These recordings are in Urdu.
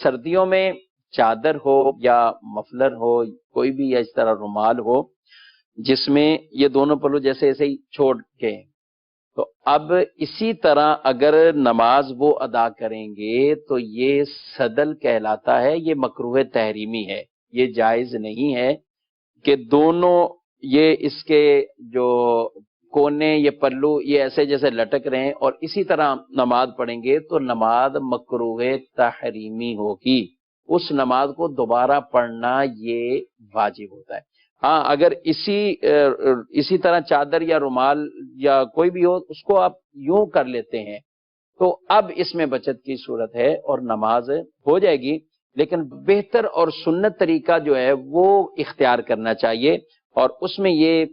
سردیوں میں چادر ہو یا مفلر ہو، کوئی بھی یا اس طرح رومال ہو جس میں یہ دونوں پہلو جیسے ایسے ہی چھوڑ کے، تو اب اسی طرح اگر نماز وہ ادا کریں گے تو یہ صدل کہلاتا ہے، یہ مکروہ تحریمی ہے، یہ جائز نہیں ہے کہ دونوں یہ اس کے جو کونے یہ پلو یہ ایسے جیسے لٹک رہے ہیں اور اسی طرح نماز پڑھیں گے تو نماز مکروہ تحریمی ہوگی، اس نماز کو دوبارہ پڑھنا یہ واجب ہوتا ہے۔ ہاں اگر اسی طرح چادر یا رومال یا کوئی بھی ہو اس کو آپ یوں کر لیتے ہیں تو اب اس میں بچت کی صورت ہے اور نماز ہو جائے گی، لیکن بہتر اور سنت طریقہ جو ہے وہ اختیار کرنا چاہیے، اور اس میں یہ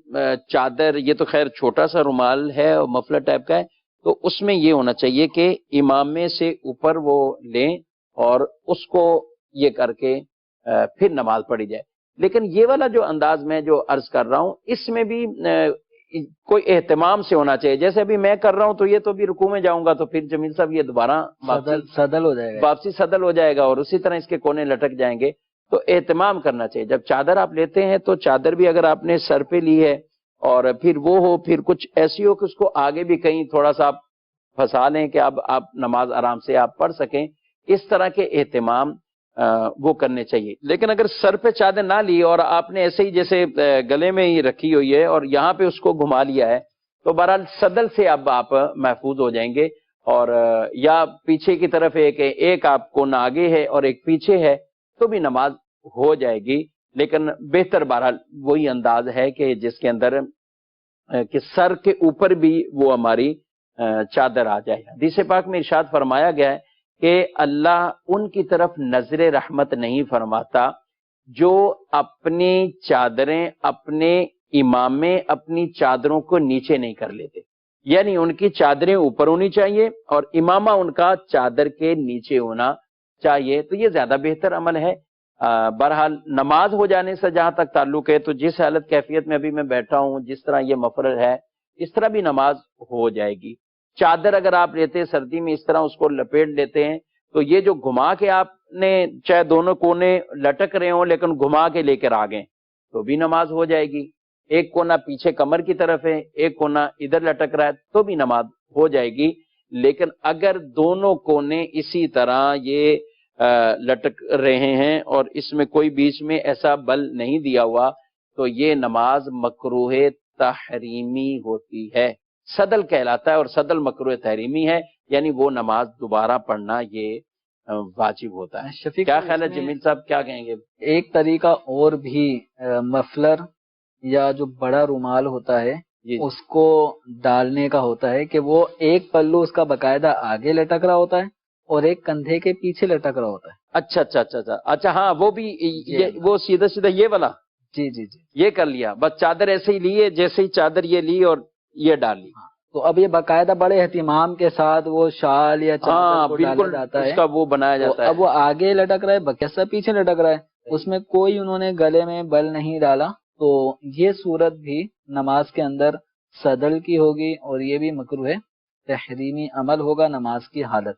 چادر، یہ تو خیر چھوٹا سا رومال ہے اور مفلر ٹائپ کا ہے، تو اس میں یہ ہونا چاہیے کہ امامے سے اوپر وہ لیں اور اس کو یہ کر کے پھر نماز پڑھی جائے۔ لیکن یہ والا جو انداز میں جو عرض کر رہا ہوں اس میں بھی کوئی اہتمام سے ہونا چاہیے، جیسے ابھی میں کر رہا ہوں تو یہ تو بھی رکوع میں جاؤں گا تو پھر جمیل صاحب یہ دوبارہ صدل ہو جائے گا، واپسی صدل ہو جائے گا اور اسی طرح اس کے کونے لٹک جائیں گے، تو اہتمام کرنا چاہیے۔ جب چادر آپ لیتے ہیں تو چادر بھی اگر آپ نے سر پہ لی ہے اور پھر وہ ہو، پھر کچھ ایسی ہو کہ اس کو آگے بھی کہیں تھوڑا سا آپ پھنسا لیں کہ اب آپ نماز آرام سے آپ پڑھ سکیں، اس طرح کے اہتمام وہ کرنے چاہیے۔ لیکن اگر سر پہ چادر نہ لی اور آپ نے ایسے ہی جیسے گلے میں ہی رکھی ہوئی ہے اور یہاں پہ اس کو گھما لیا ہے تو بہرحال صدل سے اب آپ محفوظ ہو جائیں گے، اور یا پیچھے کی طرف ایک آپ کو نہ آگے ہے اور ایک پیچھے ہے تو بھی نماز ہو جائے گی، لیکن بہتر بہرحال وہی انداز ہے کہ جس کے اندر کہ سر کے اوپر بھی وہ ہماری چادر آ جائے۔ حدیث پاک میں ارشاد فرمایا گیا ہے کہ اللہ ان کی طرف نظر رحمت نہیں فرماتا جو اپنی چادریں، اپنے امامے اپنی چادروں کو نیچے نہیں کر لیتے، یعنی ان کی چادریں اوپر ہونی چاہیے اور امامہ ان کا چادر کے نیچے ہونا چاہیے، تو یہ زیادہ بہتر عمل ہے۔ بہرحال نماز ہو جانے سے جہاں تک تعلق ہے تو جس حالت کیفیت میں ابھی میں بیٹھا ہوں، جس طرح یہ مفرر ہے اس طرح بھی نماز ہو جائے گی۔ چادر اگر آپ لیتے ہیں سردی میں اس طرح اس کو لپیٹ لیتے ہیں تو یہ جو گھما کے آپ نے چاہے دونوں کونے لٹک رہے ہوں لیکن گھما کے لے کر آ گئے تو بھی نماز ہو جائے گی، ایک کونا پیچھے کمر کی طرف ہے ایک کونا ادھر لٹک رہا ہے تو بھی نماز ہو جائے گی۔ لیکن اگر دونوں کونے اسی طرح یہ لٹک رہے ہیں اور اس میں کوئی بیچ میں ایسا بل نہیں دیا ہوا تو یہ نماز مکروہ تحریمی ہوتی ہے، صدل کہلاتا ہے، اور صدل مکروہ تحریمی ہے، یعنی وہ نماز دوبارہ پڑھنا یہ واجب ہوتا ہے۔ شفیق کیا خیال ہے جمیل صاحب، کیا کہیں گے؟ ایک طریقہ اور بھی مفلر یا جو بڑا رومال ہوتا ہے اس کو ڈالنے کا ہوتا ہے کہ وہ ایک پلو اس کا باقاعدہ آگے لٹک رہا ہوتا ہے اور ایک کندھے کے پیچھے لٹک رہا ہوتا ہے۔ اچھا اچھا اچھا اچھا اچھا، ہاں وہ بھی وہ سیدھا سیدھا یہ والا جی جی جی یہ کر لیا، بس چادر ایسے ہی لیے جیسے ہی چادر یہ لی اور یہ ڈال لی۔ تو اب یہ باقاعدہ بڑے اہتمام کے ساتھ وہ شال یا چادر کو ڈالا جاتا ہے، اس کا وہ بنایا جاتا ہے۔ اب وہ آگے لٹک رہا ہے بکیسا پیچھے لٹک رہا ہے، اس میں کوئی انہوں نے گلے میں بل نہیں ڈالا، تو یہ صورت بھی نماز کے اندر صدل کی ہوگی اور یہ بھی مکروہ تحریمی عمل ہوگا نماز کی حالت۔